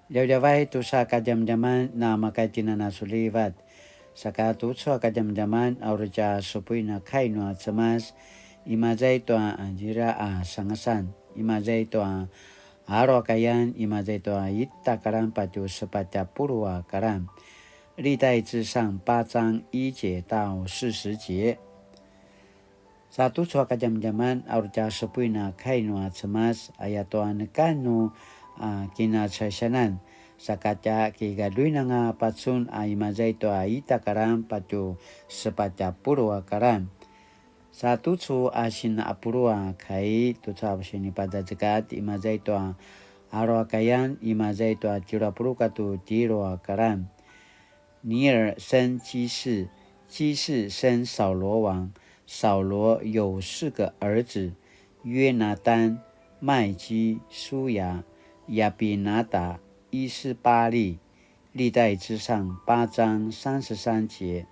Lewlewai tu sa kajam-jaman na makatina na sulivat. Saka tu sa kajam-jaman aurja supui na kai no cemas. Imazai toa anjira sangasan. Imazai toa aro kayan. Imazai toa ita karan patu sepatya purwa karan. 历代志上8章1节到40节。Satu suaka jam-jaman aurja supui na kai no cemas ayatoa nekanu kina sasanan sakaca kigadui nanga patsun imazai toa ita karan patu sepatya purwa karan. Satu su asin apurwa kai tu sa sini pada zekat imazai toa aro kayan imazai toa tira puru katu tiro karan. 尼尔生基士，基士生扫罗王。扫罗有4个儿子：约拿单、麦基、舒雅、亚比拿达、伊斯巴利。历代志上8章33节。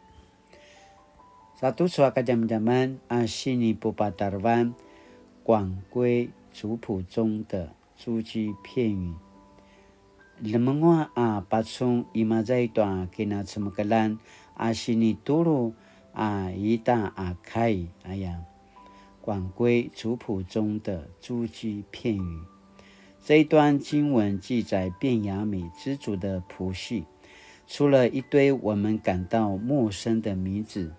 Satu suaka jam-jaman asini pupatarwan 广归族谱中的诸基片语。Lemengwa patsung imazai toa kina semekalan asini turu ita kai aya 广归族谱中的诸基片语。这一段经文记载便雅悯之主的谱系，除了一堆我们感到陌生的名字，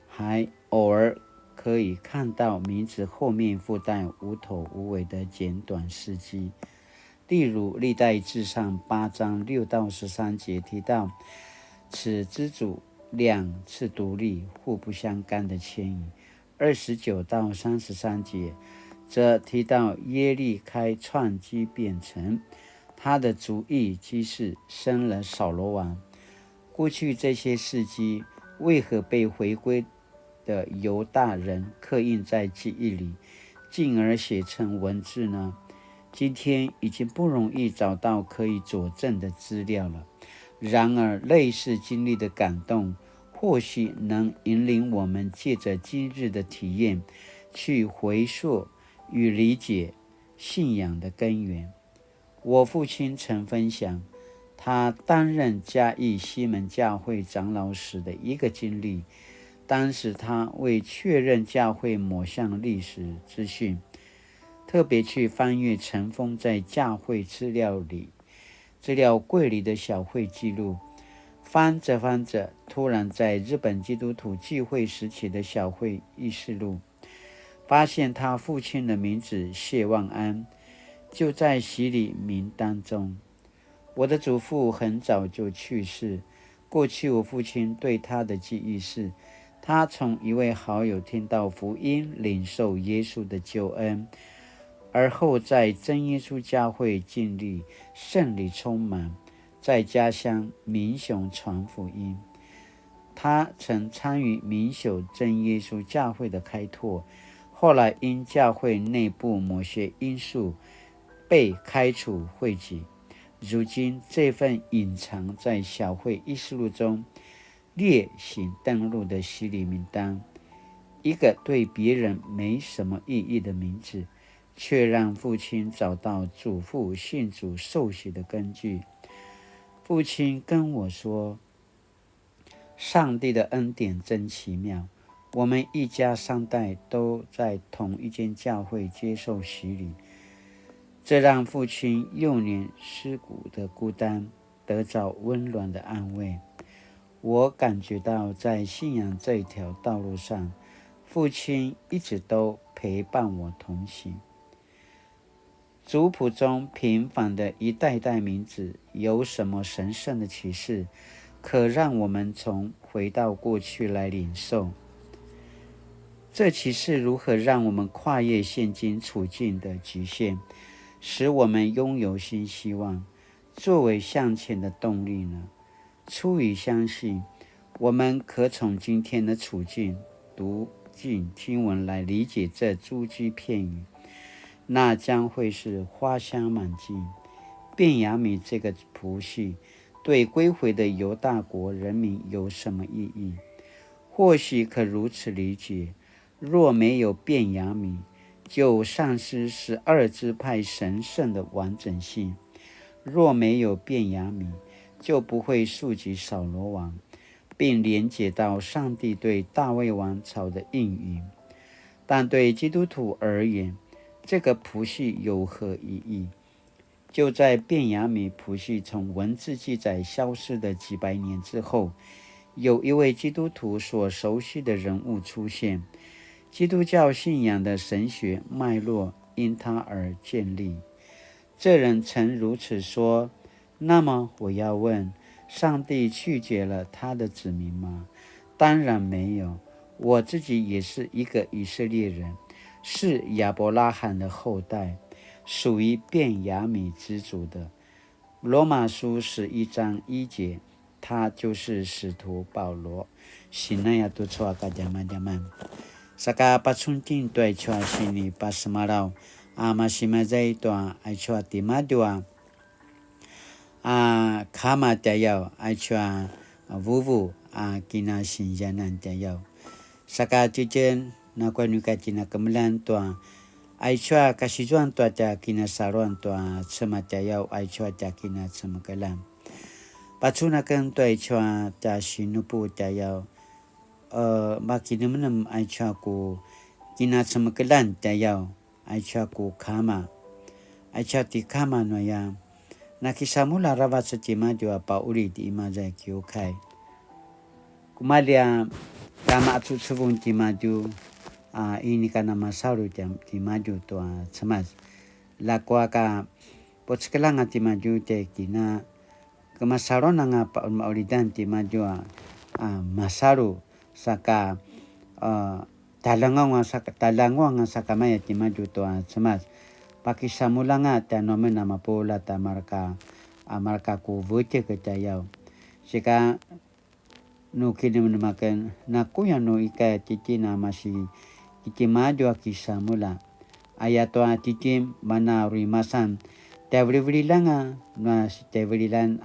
还偶尔可以看到名字后面附带无头无尾的简短事迹。例如历代志上8章6到13节提到此之主2次独立互不相干的迁移。29到33节则提到耶利开创基变城，他的族裔基士生了扫罗王。过去这些事迹为何被回归的犹大人刻印在记忆里，进而写成文字呢？今天已经不容易找到可以佐证的资料了。然而类似经历的感动或许能引领我们借着今日的体验去回溯与理解信仰的根源。我父亲曾分享他担任嘉义西门教会长老时的一个经历。当时他为确认教会某项历史资讯，特别去翻阅尘封在教会资料柜里的小会记录。翻着翻着，突然在日本基督徒聚会时期的小会议事录发现他父亲的名字谢万安就在洗礼名单中。我的祖父很早就去世，过去我父亲对他的记忆是他从一位好友听到福音，领受耶稣的救恩，而后在真耶稣教会经历圣礼充满，在家乡民雄传福音。他曾参与民雄真耶稣教会的开拓，后来因教会内部某些因素被开除会籍。如今这份隐藏在小会议事录中列行登录的洗礼名单，一个对别人没什么意义的名字，却让父亲找到祖父信主受洗的根据。父亲跟我说，上帝的恩典真奇妙，我们一家3代都在同一间教会接受洗礼，这让父亲幼年失骨的孤单得着温暖的安慰。我感觉到在信仰这一条道路上，父亲一直都陪伴我同行。族谱中平凡的一代代名字有什么神圣的启示，可让我们回到过去来领受？这启示如何让我们跨越现今处境的局限，使我们拥有新希望，作为向前的动力呢？出于相信，我们可从今天的处境读进经文来理解这诸基片语，那将会是花香满径。便雅悯这个谱系对归回的犹大国人民有什么意义？或许可如此理解，若没有便雅悯，就丧失12支派神圣的完整性。若没有便雅悯，就不会触及扫罗王，并连接到上帝对大卫王朝的应允。但对基督徒而言，这个谱系有何意义？就在便雅悯谱系从文字记载消失的几百年之后，有一位基督徒所熟悉的人物出现，基督教信仰的神学脉络因他而建立。这人曾如此说：那么我要问，上帝拒绝了他的子民吗？当然没有，我自己也是一个以色列人，是亚伯拉罕的后代，属于便雅悯之族的。罗马书11章1节，他就是使徒保罗。Sinaya tu choa ka jaman-jaman. Saka pasunting tu ay choa sini pasmaraw. Masimazay tu ay choa timadua. Kama tayaw ay choa vuvu kina sinjanan tayaw. Saka tijen na kwanuka tina kemelan tu ai choa kasijuan tu ta kina saruan tu tsema tayaw ai choa ta kina tsema kelam. Pacunakan tu ai choa ta sinupu tayaw. Makinamenam ai choa ku kina tsema kelan tayaw ai choa ku kama. Ai choa ti kama no ya. Nakisamula rawat setima jua pauli di imazai kiokai. Kumalia kama atsu tsuvun ti maju ini kana masaru ti maju to tsemas. Lakwa ka potskelanga ti maju te kina kemasarona nga paulidan ti maju masaru saka talangwa saka maya ti maju to tsemas. Pakisamula nga ta nomen nama pola ta marka ku voce ke tayaw. Sika no kinemakan na kuya no ika titi na masi titi maju akisamula. Ayato titi mana rimasan tevrilanga na tevrilan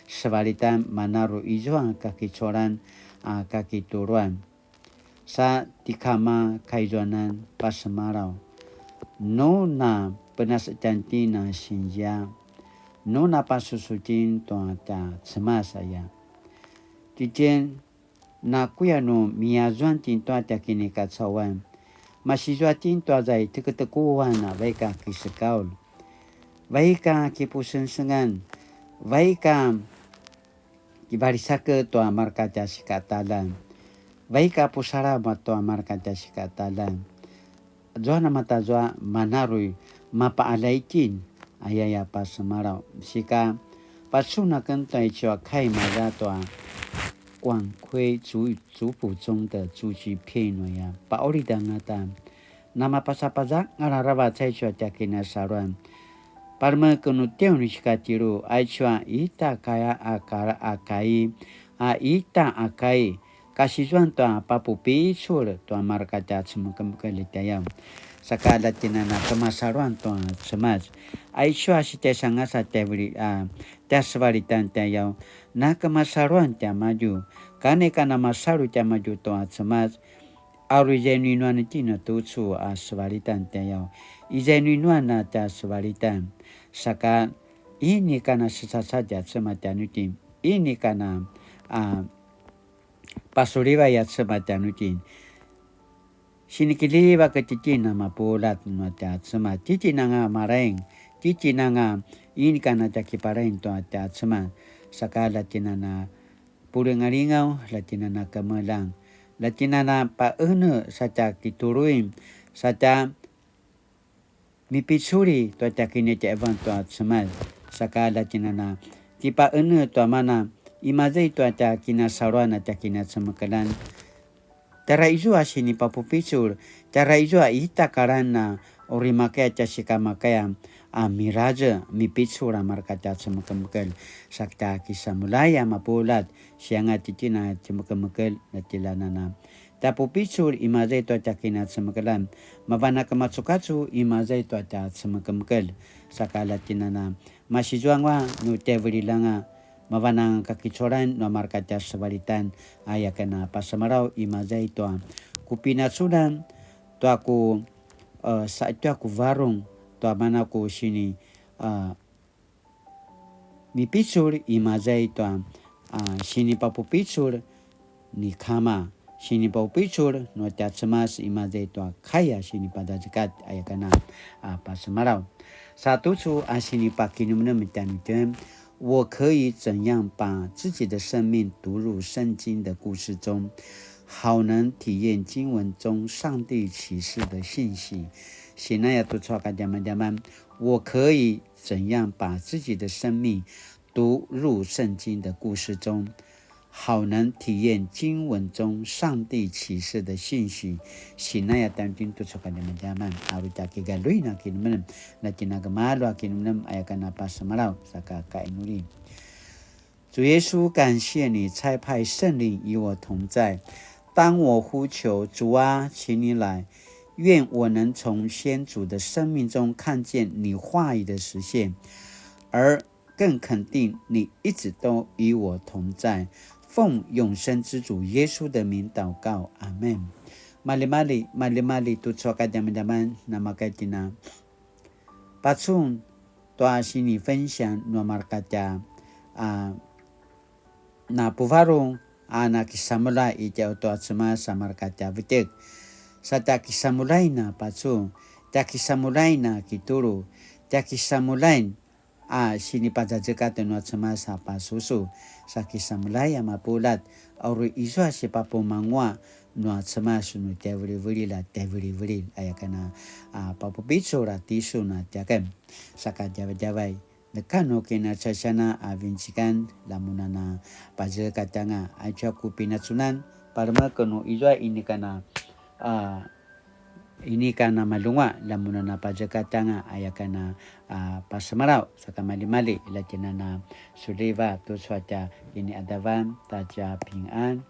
sebalitan manaru ijoan kaki coran kaki turuan. Sa tikama kaijuanan pasmarau. No na penasetanti na sinja. No na pasusutin to ta semasa ya. Tijen na kuya no miazuan tin to ta kini katsawan. Masizuatin to zai teketekuan na baika kisekaul. Baika kipusensengan. Baika kibarisake to marka jasikatalan. Baika pusara to marka jasikatalan. Joana mata joa manarui mapa alaikin ayaya pasmarau. Sika pasuna kentai choa kai maza toa 广亏族谱中的族居片诺呀，把奥利当啊当，那么巴萨巴扎阿拉拉巴在说加给那沙乱，把么可能掉你去个地路，爱说伊塔卡呀阿卡阿卡伊伊塔阿卡伊。Kasih Tuhan tuan papu pisul tuan markata semua kelitayam. Sakala tinana kemasaruan tuan semas. Aisyah site sangat sate beri taswaritan tayau. Na kemasaruan tia maju. Kane kana masaru tia maju tuan semas. Aru jenuinuan tina tutsu aswaritan tayau. Ijenuinuan na taswaritan. Saka ini kana sesa saja sematianutin. Ini kana pasuriba ya sematanutin. Sinikiliba ke titi nama polat nuata sema. Titi nanga mareng. Titi nanga ini kana jaki pareng to ata sema. Saka latinana purengaringau latinana kemelang. Latinana pa saca kituruin. Saca mipitsuri to ata kini te evan to sema. Saka latinana tipa to mana. Imazai tu ata kina saruan ata kina semakalan. Tara izu asini papu pisul. Tara izu ita karana orimakaya ata sikamakaya miraja mi pisul amarkata semakal. Sakta kisamulaya mapulat sianga titina semakal natilanana. Tapu pisul imazai tu ata kina semakalan. Mabana kamatsukatsu imazai tu ata semakal. Sakala tinana masijuangwa nu tevrilanga. Mavanang kakicoran no markata sebalitan ayakana pasamarau imazai toa kupina sudan to aku saat itu aku varung to mana aku sini mi pichul imazay to sini papu pichul ni kama sini papu pichul no tiatsemas imazay to kaya sini pada jekat ayakana pasemaraw. Satu su sini pakinumna mitian 我可以怎样把自己的生命读入圣经的故事中，好能体验经文中上帝启示的信息。现在要读错个点，我可以怎样把自己的生命读入圣经的故事中，好能体验经文中上帝启示的信息。现在要当听读错个点，aru caki galui na kinum na kinagamalu kinum ayakana pasamaraw saka kainuli。主耶稣，感谢你差派圣灵与我同在。当我呼求主啊，请你来，愿我能从先祖的生命中看见你话语的实现，而更肯定你一直都与我同在。奉永生之主耶稣的名祷告，阿们。Mali-mali tu soka jaman-jaman nama kaitina. Patsun toa sini 分享 nomor kaca na puvarong na kisamulay itiao toa sema samar kaca vitik. Sa kisamulay na patsun, kisamulay na kituru, kisamulay sini pajajekatan no sema sa pasusu, sa kisamulay mapulat, auru iswa si papumangwa no sema sunu tevri la tevri ayakana papupicho la tisu na tiakem saka jawai nekano kena chasana avincikan lamunana pajekatanga acha kupinatsunan parma kono iswa ini kana malunga lamunana pajekatanga ayakana pasamarau saka mali-mali ilatinana suleva tu suaca ini adavan taja pingan